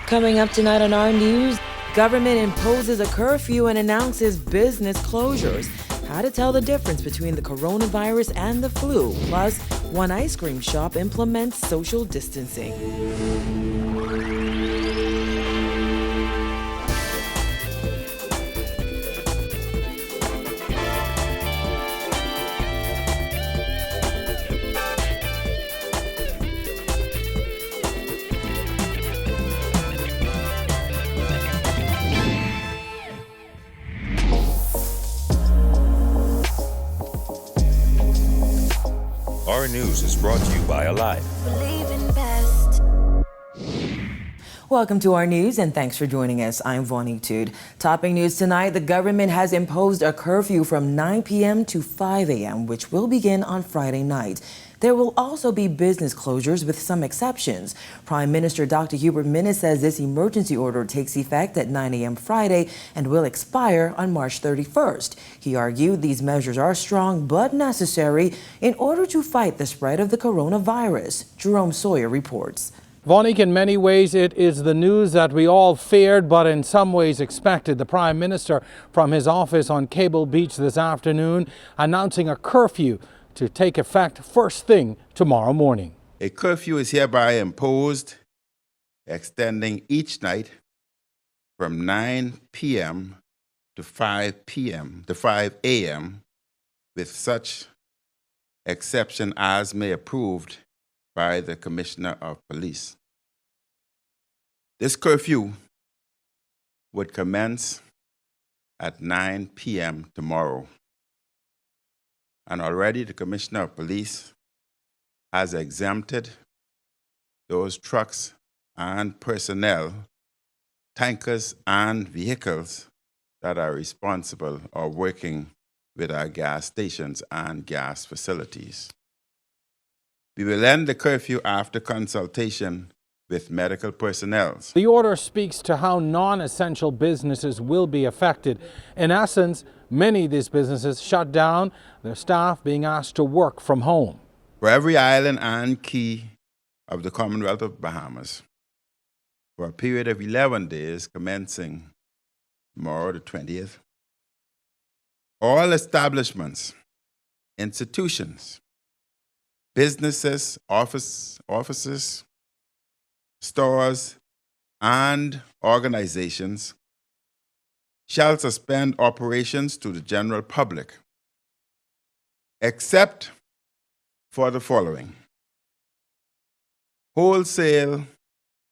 Coming up tonight on our news, government imposes a curfew and announces business closures. How to tell the difference between the coronavirus and the flu. Plus, one ice cream shop implements social distancing. Our news is brought to you by Alive. Welcome to our news and thanks for joining us. I'm Vonnie Tude. Topping news tonight, the government has imposed a curfew from 9 p.m. to 5 a.m., which will begin on Friday night. There will also be business closures with some exceptions. Prime Minister Dr. Hubert Minnis says this emergency order takes effect at 9 a.m. Friday and will expire on March 31st. He argued these measures are strong but necessary in order to fight the spread of the coronavirus. Jerome Sawyer reports. Vonique, in many ways, it is the news that we all feared, but in some ways expected. The Prime Minister from his office on Cable Beach this afternoon announcing a curfew to take effect first thing tomorrow morning. A curfew is hereby imposed, extending each night from 9 p.m. to 5 p.m. to 5 a.m. with such exception as may approved by the Commissioner of Police. This curfew would commence at 9 p.m. tomorrow. And already the Commissioner of Police has exempted those trucks and personnel, tankers and vehicles that are responsible or working with our gas stations and gas facilities. We will end the curfew after consultation with medical personnel. The order speaks to how non-essential businesses will be affected. In essence, many of these businesses shut down, their staff being asked to work from home. For every island and key of the Commonwealth of Bahamas, for a period of 11 days commencing tomorrow the 20th, all establishments, institutions, businesses, offices, stores, and organizations shall suspend operations to the general public, except for the following: wholesale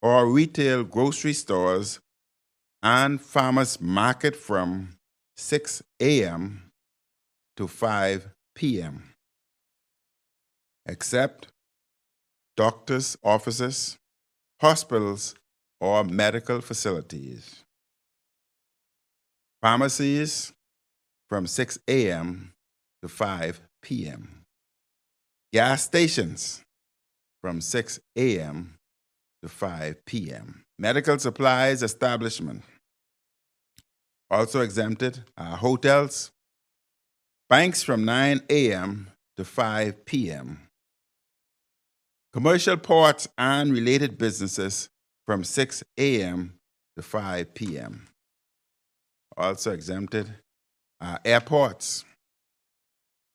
or retail grocery stores and farmers market from 6 a.m. to 5 p.m., except doctors' offices, hospitals, or medical facilities. Pharmacies from 6 a.m. to 5 p.m. Gas stations from 6 a.m. to 5 p.m. Medical supplies establishment also exempted are hotels, banks from 9 a.m. to 5 p.m. Commercial ports and related businesses from 6 a.m. to 5 p.m. Also exempted are airports,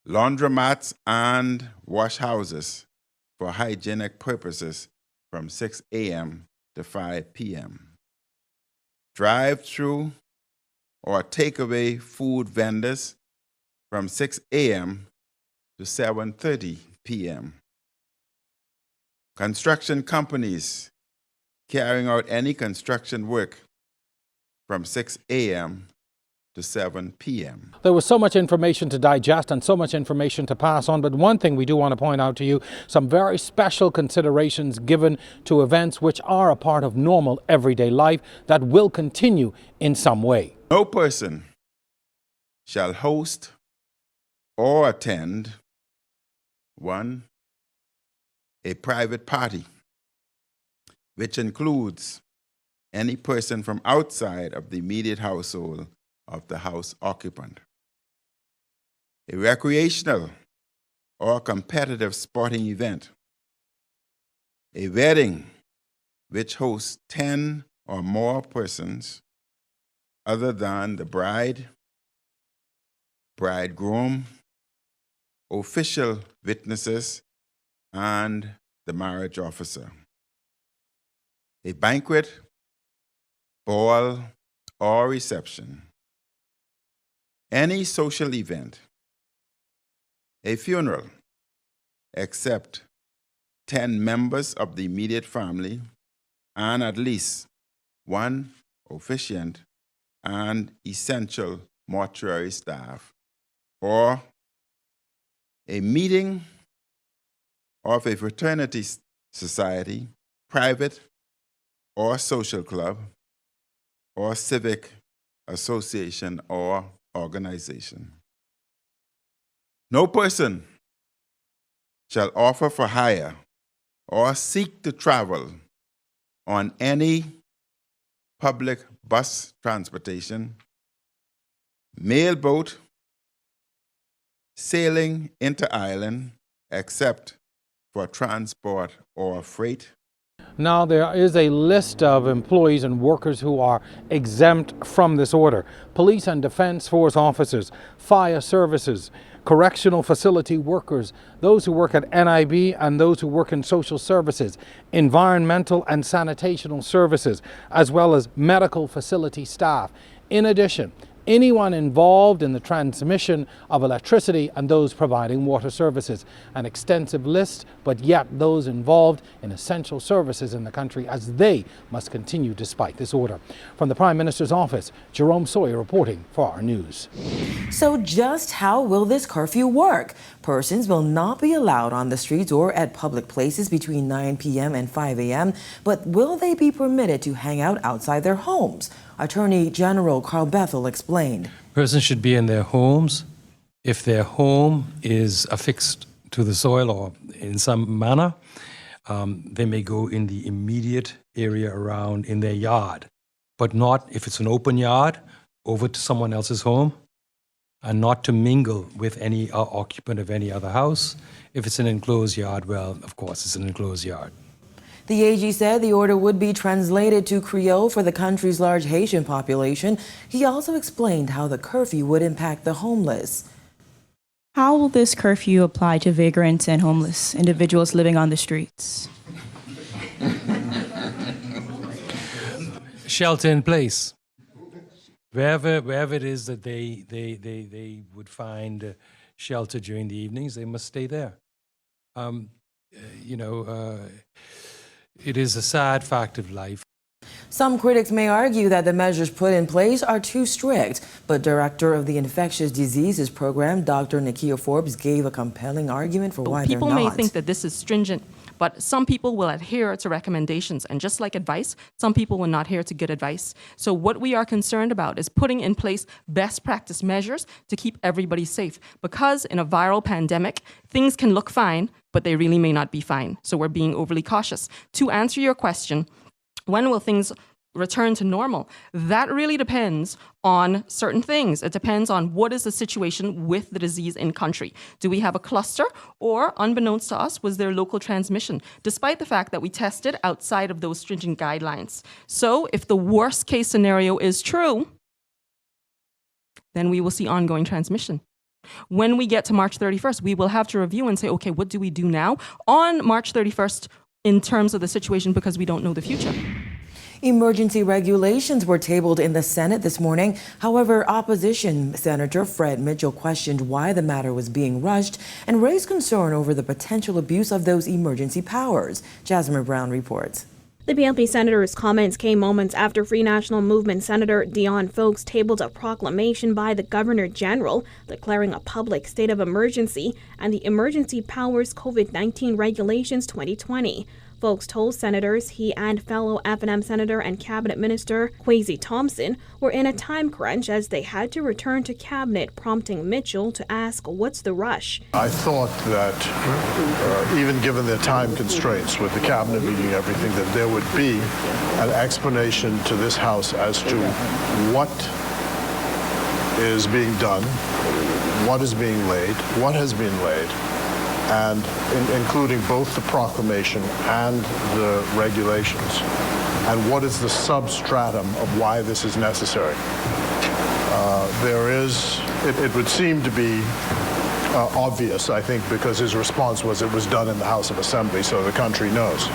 laundromats and wash houses for hygienic purposes from 6 a.m. to 5 p.m. Drive-through or takeaway food vendors from 6 a.m. to 7:30 p.m. Construction companies carrying out any construction work from 6 a.m. to 7 p.m. There was so much information to digest and so much information to pass on, but one thing we do want to point out to you, some very special considerations given to events which are a part of normal everyday life that will continue in some way. No person shall host or attend 1. A private party, which includes any person from outside of the immediate household of the house occupant. A recreational or competitive sporting event. A wedding which hosts 10 or more persons other than the bride, bridegroom, official witnesses, and the marriage officer. A banquet, ball, or reception, any social event, a funeral, except 10 members of the immediate family and at least one officiant and essential mortuary staff, or a meeting of a fraternity society, private or social club, or civic association or organization. No person shall offer for hire or seek to travel on any public bus transportation, mail boat, sailing inter-island, except for transport or freight. Now, there is a list of employees and workers who are exempt from this order. Police and Defense Force officers, fire services, correctional facility workers, those who work at NIB and those who work in social services, environmental and sanitational services, as well as medical facility staff. In addition, anyone involved in the transmission of electricity and those providing water services. An extensive list, but yet those involved in essential services in the country as they must continue despite this order. From the Prime Minister's office, Jerome Sawyer reporting for our news. So just how will this curfew work? Persons will not be allowed on the streets or at public places between 9 p.m. and 5 a.m., but will they be permitted to hang out outside their homes? Attorney General Carl Bethel explained. Persons should be in their homes. If their home is affixed to the soil or in some manner, they may go in the immediate area around in their yard, but not if it's an open yard over to someone else's home, and not to mingle with any occupant of any other house. If it's an enclosed yard, well, of course, it's an enclosed yard. The AG said the order would be translated to Creole for the country's large Haitian population. He also explained how the curfew would impact the homeless. How will this curfew apply to vagrants and homeless individuals living on the streets? Shelter in place. Wherever it is that they would find shelter during the evenings, they must stay there. It is a sad fact of life. Some critics may argue that the measures put in place are too strict, but Director of the Infectious Diseases Program, Dr. Nakia Forbes, gave a compelling argument for why they're not. People may think that this is stringent, but some people will adhere to recommendations, and just like advice, some people will not adhere to good advice. So what we are concerned about is putting in place best practice measures to keep everybody safe, because in a viral pandemic, things can look fine, but they really may not be fine. So we're being overly cautious. To answer your question, when will things return to normal? That really depends on certain things. It depends on what is the situation with the disease in country. Do we have a cluster, or unbeknownst to us, was there local transmission, despite the fact that we tested outside of those stringent guidelines? So if the worst case scenario is true, then we will see ongoing transmission. When we get to March 31st, we will have to review and say, okay, what do we do now on March 31st in terms of the situation, because we don't know the future. Emergency regulations were tabled in the Senate this morning. However, opposition Senator Fred Mitchell questioned why the matter was being rushed and raised concern over the potential abuse of those emergency powers. Jasmine Brown reports. The PNP senator's comments came moments after Free National Movement Senator Dion Folks tabled a proclamation by the Governor General declaring a public state of emergency and the Emergency Powers COVID-19 Regulations 2020. Folks told senators he and fellow F&M Senator and Cabinet Minister Kwesi Thompson were in a time crunch as they had to return to Cabinet, prompting Mitchell to ask, what's the rush? I thought that even given the time constraints with the Cabinet meeting and everything, that there would be an explanation to this House as to what is being done, what is being laid, what has been laid, and including both the proclamation and the regulations. and what is the substratum of why this is necessary. It would seem to be obvious, I think, because his response was it was done in the House of Assembly, so the country knows.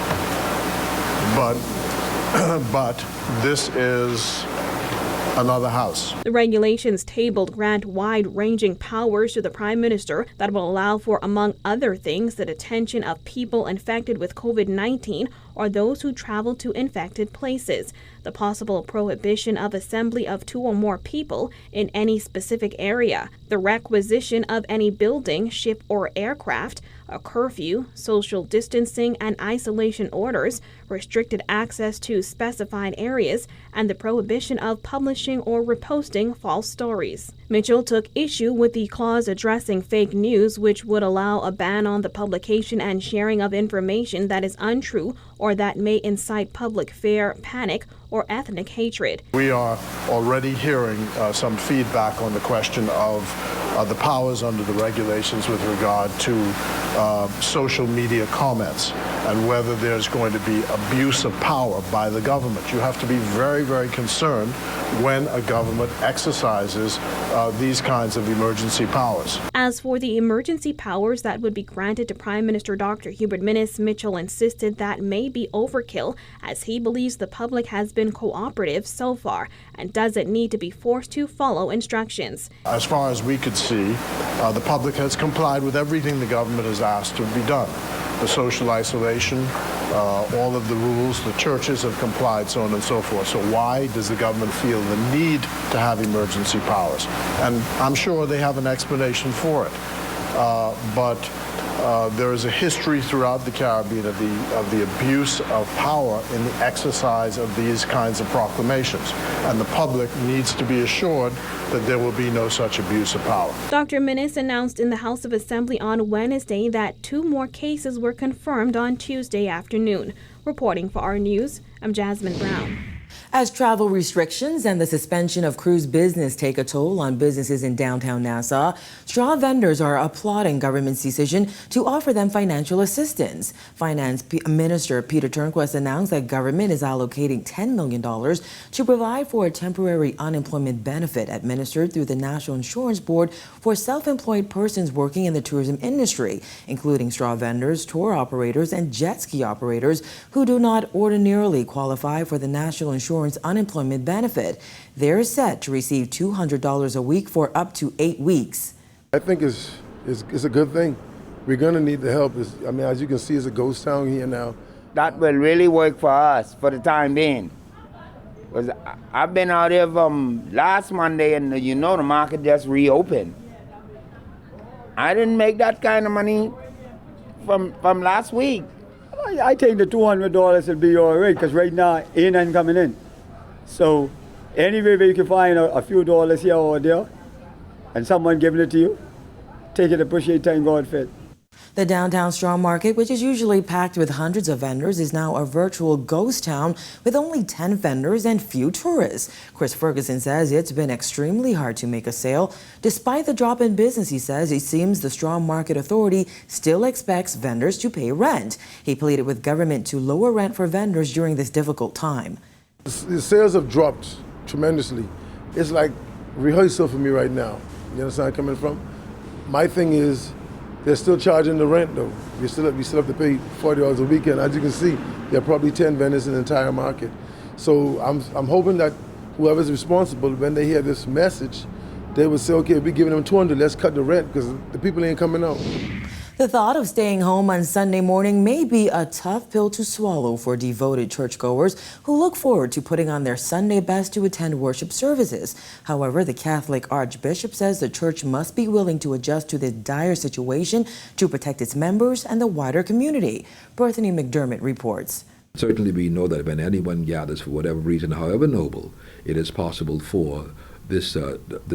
But this is another house. The regulations tabled grant wide-ranging powers to the Prime Minister that will allow for, among other things, the detention of people infected with COVID-19 or those who travel to infected places, the possible prohibition of assembly of 2 or more people in any specific area, the requisition of any building, ship, or aircraft, a curfew, social distancing and isolation orders, restricted access to specified areas, and the prohibition of publishing or reposting false stories. Mitchell took issue with the clause addressing fake news, which would allow a ban on the publication and sharing of information that is untrue or that may incite public fear, panic, or ethnic hatred. We are already hearing some feedback on the question of the powers under the regulations with regard to social media comments and whether there's going to be abuse of power by the government. You have to be very, very concerned when a government exercises these kinds of emergency powers. As for the emergency powers that would be granted to Prime Minister Dr. Hubert Minnis, Mitchell insisted that may be overkill, as he believes the public has been cooperative so far and doesn't need to be forced to follow instructions. As far as we could see, the public has complied with everything the government has asked to be done. The social isolation, all of the rules, the churches have complied, so on and so forth. So why does the government feel the need to have emergency powers? And I'm sure they have an explanation for it. But there is a history throughout the Caribbean of the abuse of power in the exercise of these kinds of proclamations. And the public needs to be assured that there will be no such abuse of power. Dr. Minnis announced in the House of Assembly on Wednesday that 2 more cases were confirmed on Tuesday afternoon. Reporting for our news, I'm Jasmine Brown. As travel restrictions and the suspension of cruise business take a toll on businesses in downtown Nassau, straw vendors are applauding government's decision to offer them financial assistance. Finance Minister Peter Turnquist announced that government is allocating $10 million to provide for a temporary unemployment benefit administered through the National Insurance Board for self-employed persons working in the tourism industry, including straw vendors, tour operators, and jet ski operators who do not ordinarily qualify for the National Insurance unemployment benefit. They're set to receive $200 a week for up to 8 weeks. I think it's a good thing. We're going to need the help. As you can see, it's a ghost town here now. That will really work for us for the time being. Because I've been out here from last Monday and the market just reopened. I didn't make that kind of money from last week. I think the $200 will be all right because right now ain't nothing coming in. So anyway where you can find a few dollars here or there and someone giving it to you, take it, appreciate, thank God for it. The downtown straw market, which is usually packed with hundreds of vendors, is now a virtual ghost town with only 10 vendors and few tourists. Chris Ferguson says it's been extremely hard to make a sale. Despite the drop in business, he says it seems the Straw Market Authority still expects vendors to pay rent. He pleaded with government to lower rent for vendors during this difficult time. The sales have dropped tremendously. It's like rehearsal for me right now. You understand where I'm coming from? My thing is, they're still charging the rent though. We still have to pay $40 a weekend. As you can see, there are probably 10 vendors in the entire market. So I'm hoping that whoever's responsible, when they hear this message, they will say, okay, we're giving them $200, let's cut the rent because the people ain't coming out. The thought of staying home on Sunday morning may be a tough pill to swallow for devoted churchgoers who look forward to putting on their Sunday best to attend worship services. However, the Catholic Archbishop says the church must be willing to adjust to this dire situation to protect its members and the wider community. Bethany McDermott reports. Certainly we know that when anyone gathers for whatever reason, however noble, it is possible for this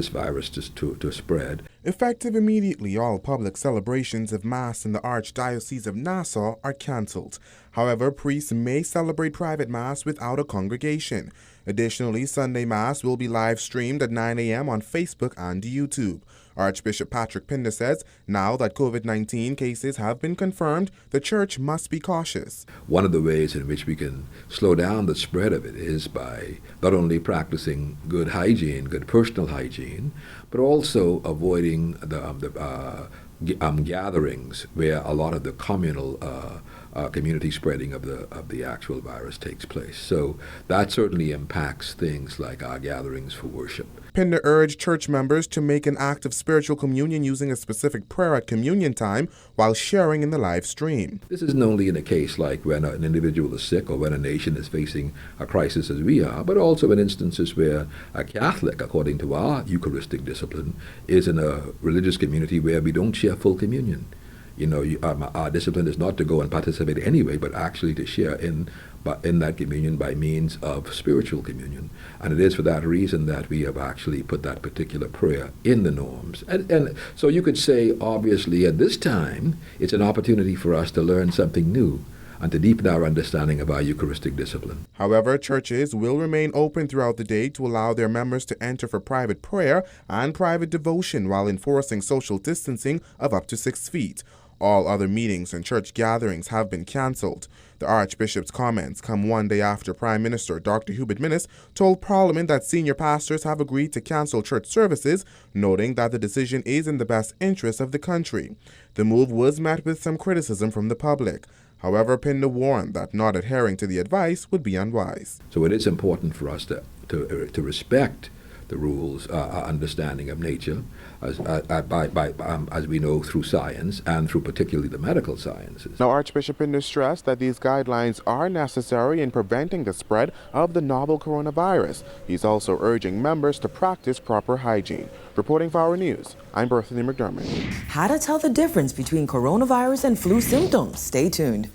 virus to spread. Effective immediately, all public celebrations of Mass in the Archdiocese of Nassau are cancelled. However, priests may celebrate private Mass without a congregation. Additionally, Sunday Mass will be live streamed at 9 a.m. on Facebook and YouTube. Archbishop Patrick Pinder says now that COVID-19 cases have been confirmed, the church must be cautious. One of the ways in which we can slow down the spread of it is by not only practicing good hygiene, good personal hygiene, but also avoiding the gatherings where a lot of the communal community spreading of the actual virus takes place. So that certainly impacts things like our gatherings for worship. Pinder urged church members to make an act of spiritual communion using a specific prayer at communion time while sharing in the live stream. This isn't only in a case like when an individual is sick or when a nation is facing a crisis as we are, but also in instances where a Catholic, according to our Eucharistic discipline, is in a religious community where we don't share full communion. You know, our discipline is not to go and participate anyway, but actually to share in that communion by means of spiritual communion. And it is for that reason that we have actually put that particular prayer in the norms. And so you could say, obviously, at this time, it's an opportunity for us to learn something new and to deepen our understanding of our Eucharistic discipline. However, churches will remain open throughout the day to allow their members to enter for private prayer and private devotion while enforcing social distancing of up to 6 feet. All other meetings and church gatherings have been cancelled. The Archbishop's comments come one day after Prime Minister Dr. Hubert Minnis told Parliament that senior pastors have agreed to cancel church services, noting that the decision is in the best interest of the country. The move was met with some criticism from the public. However, Pinder warned that not adhering to the advice would be unwise. So it is important for us to respect the rules, our understanding of nature, as we know through science and through particularly the medical sciences. Now, Archbishop Pinder stressed that these guidelines are necessary in preventing the spread of the novel coronavirus. He's also urging members to practice proper hygiene. Reporting for Our News, I'm Berthany McDermott. How to tell the difference between coronavirus and flu symptoms? Stay tuned.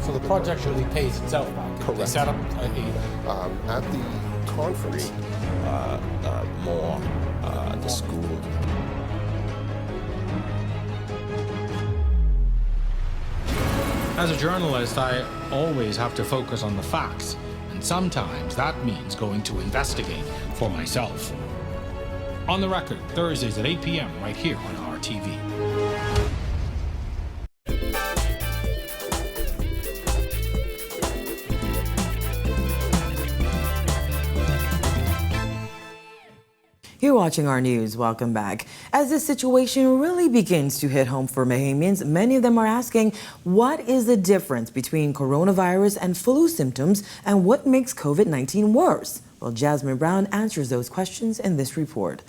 So the project really pays itself back. Correct. They set up at the conference, more the school. As a journalist, I always have to focus on the facts, and sometimes that means going to investigate for myself. On the Record, Thursdays at 8 p.m. right here on RTV. You're watching Our News. Welcome back. As this situation really begins to hit home for Bahamians, many of them are asking, what is the difference between coronavirus and flu symptoms, and what makes COVID-19 worse? Well, Jasmine Brown answers those questions in this report.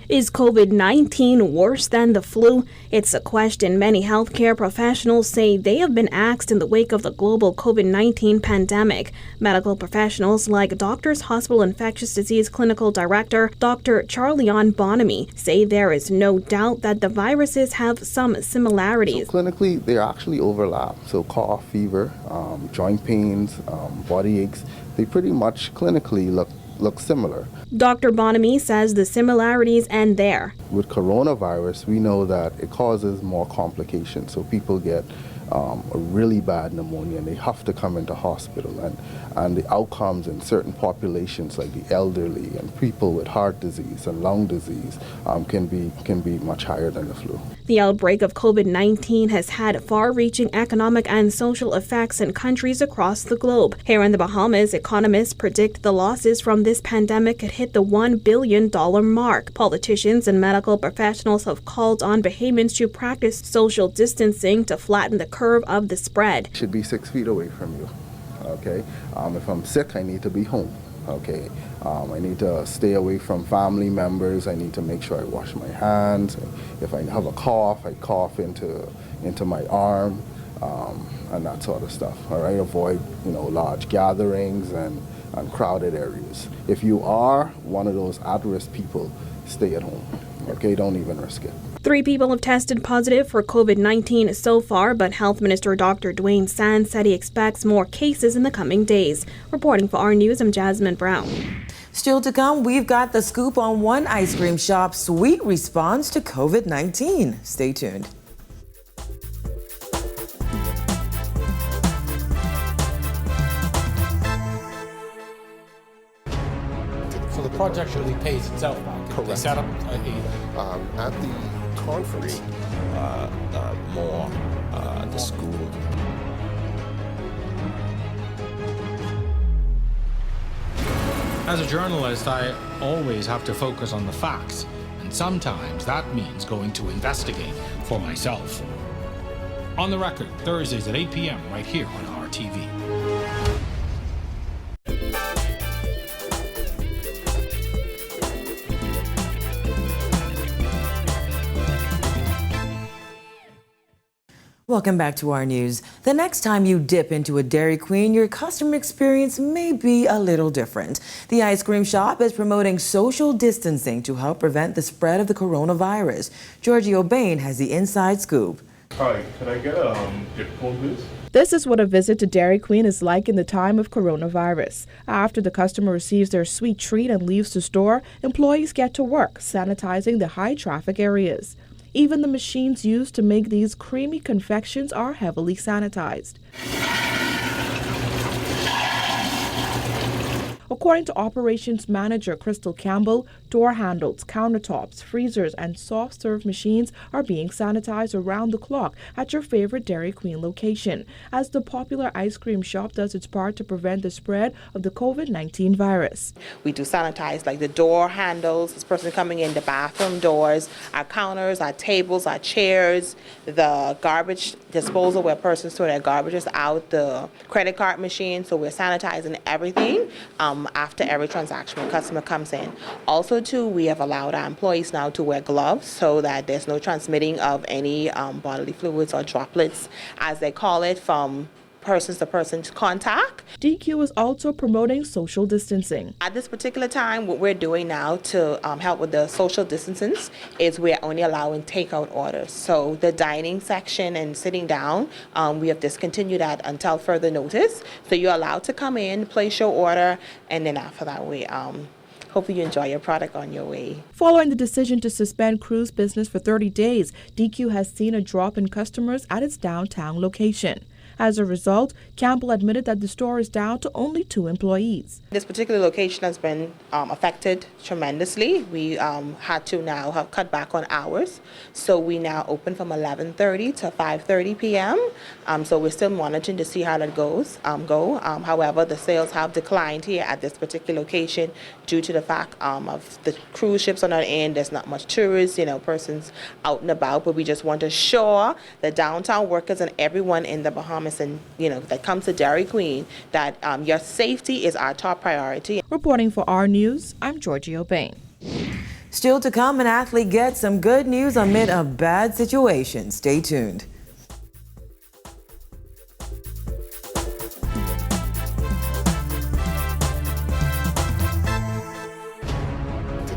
Is COVID-19 worse than the flu? It's a question many healthcare professionals say they have been asked in the wake of the global COVID-19 pandemic. Medical professionals like Doctors Hospital Infectious Disease Clinical Director Dr. Charlian Bonamy say there is no doubt that the viruses have some similarities. So clinically, they actually overlap. So cough, fever, joint pains, body aches, they pretty much clinically look similar. Dr. Bonamy says the similarities end there. With coronavirus, we know that it causes more complications. So people get a really bad pneumonia and they have to come into hospital. And the outcomes in certain populations like the elderly and people with heart disease and lung disease can be much higher than the flu. The outbreak of COVID-19 has had far-reaching economic and social effects in countries across the globe. Here in the Bahamas, economists predict the losses from this pandemic could hit the $1 billion mark. Politicians and medical professionals have called on Bahamians to practice social distancing to flatten the curve of the spread. Should be 6 feet away from you. Okay. If I'm sick, I need to be home. Okay. I need to stay away from family members. I need to make sure I wash my hands. If I have a cough, I cough into my arm, and that sort of stuff. All right. Avoid large gatherings and crowded areas. If you are one of those at-risk people, stay at home. Okay. Don't even risk it. 3 people have tested positive for COVID-19 so far, but Health Minister Dr. Dwayne Sands said he expects more cases in the coming days. Reporting for Our News, I'm Jasmine Brown. Still to come, we've got the scoop on one ice cream shop's sweet response to COVID-19. Stay tuned. project really pays itself back. Correct. They set up At the conference, more the school. As a journalist, I always have to focus on the facts, and sometimes that means going to investigate for myself. On the Record, Thursdays at 8 p.m. right here on RTV. Welcome back to our news. The next time you dip into a Dairy Queen, your customer experience may be a little different. The ice cream shop is promoting social distancing to help prevent the spread of the coronavirus. Giorgio Bain has the inside scoop. Hi, can I get a dip phone, please? This is what a visit to Dairy Queen is like in the time of coronavirus. After the customer receives their sweet treat and leaves the store, employees get to work sanitizing the high traffic areas. Even the machines used to make these creamy confections are heavily sanitized. According to operations manager Crystal Campbell, door handles, countertops, freezers, and soft-serve machines are being sanitized around the clock at your favorite Dairy Queen location, as the popular ice cream shop does its part to prevent the spread of the COVID-19 virus. We do sanitize like the door handles, this person coming in, the bathroom doors, our counters, our tables, our chairs, the garbage disposal where persons throw their garbage out, the credit card machine. So we're sanitizing everything after every transaction when a customer comes in. Also, too, we have allowed our employees now to wear gloves so that there's no transmitting of any bodily fluids or droplets, as they call it, from persons to person contact. DQ is also promoting social distancing. At this particular time, what we're doing now to help with the social distancing is we're only allowing takeout orders. So the dining section and sitting down, we have discontinued that until further notice. So you're allowed to come in, place your order, and then after that, we hope you enjoy your product on your way. Following the decision to suspend cruise business for 30 days, DQ has seen a drop in customers at its downtown location. As a result, Campbell admitted that the store is down to only 2 employees. This particular location has been affected tremendously. We had to now have cut back on hours. So we now open from 11:30 to 5:30 p.m. So we're still monitoring to see how that goes. However, the sales have declined here at this particular location due to the fact of the cruise ships are not in. There's not much tourists, persons out and about. But we just want to assure the downtown workers and everyone in the Bahamas and that comes to Dairy Queen that your safety is our top priority. Reporting for our news, I'm Giorgio Bain. Still to come, an athlete gets some good news amid a bad situation. Stay tuned.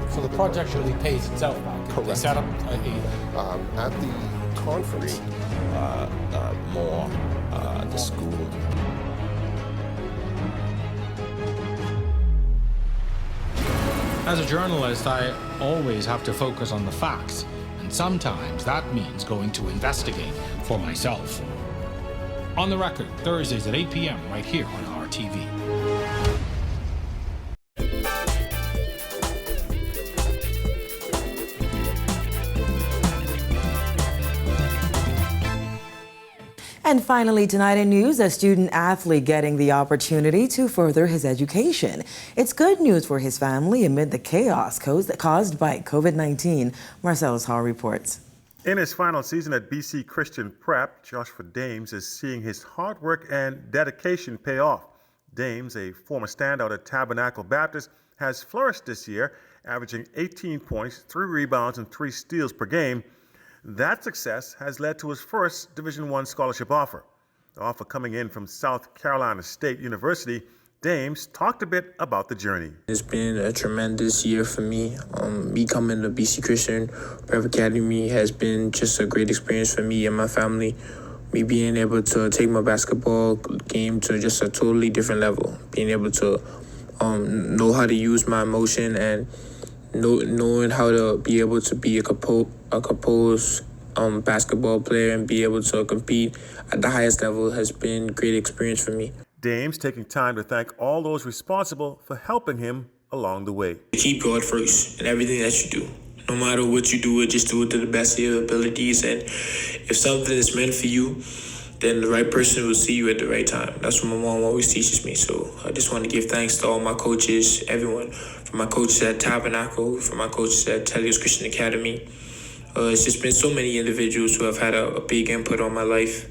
So the project really pays itself back. Correct. They set up At the conference, more the school. As a journalist, I always have to focus on the facts, and sometimes that means going to investigate for myself. On the Record, Thursdays at 8 p.m. right here on RTV. And finally, tonight in news, a student athlete getting the opportunity to further his education. It's good news for his family amid the chaos caused by COVID-19. Marcellus Hall reports. In his final season at BC Christian Prep, Joshua Dames is seeing his hard work and dedication pay off. Dames, a former standout at Tabernacle Baptist, has flourished this year, averaging 18 points, 3 rebounds, and 3 steals per game. That success has led to his first Division I scholarship offer. The offer coming in from South Carolina State University. Dames talked a bit about the journey. It's been a tremendous year for me. Me coming to BC Christian Prep Academy has been just a great experience for me and my family. Me being able to take my basketball game to just a totally different level. Being able to know how to use my emotion and knowing how to be able to be a composed basketball player and be able to compete at the highest level has been a great experience for me. Dames taking time to thank all those responsible for helping him along the way. Keep God first in everything that you do. No matter what you do, just do it to the best of your abilities. And if something is meant for you, then the right person will see you at the right time. That's what my mom always teaches me. So I just want to give thanks to all my coaches, everyone, from my coaches at Tabernacle, from my coaches at Telios Christian Academy. It's just been so many individuals who have had a big input on my life.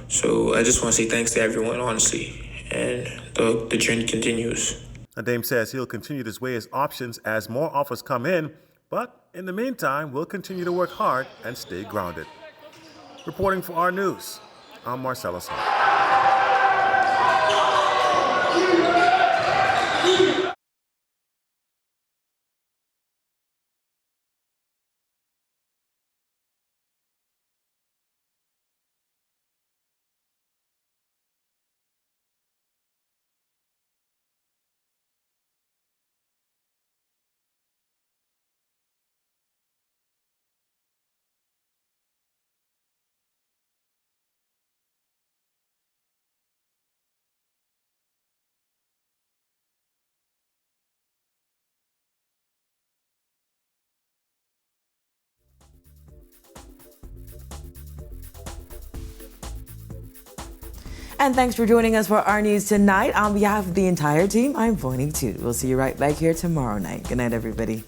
So I just want to say thanks to everyone, honestly. And the journey continues. Dame says he'll continue to weigh his options as more offers come in, but in the meantime, we'll continue to work hard and stay grounded. Reporting for our news, I'm Marcellus Hart. And thanks for joining us for our news tonight. On behalf of the entire team, I'm Bonnie Toot. We'll see you right back here tomorrow night. Good night, everybody.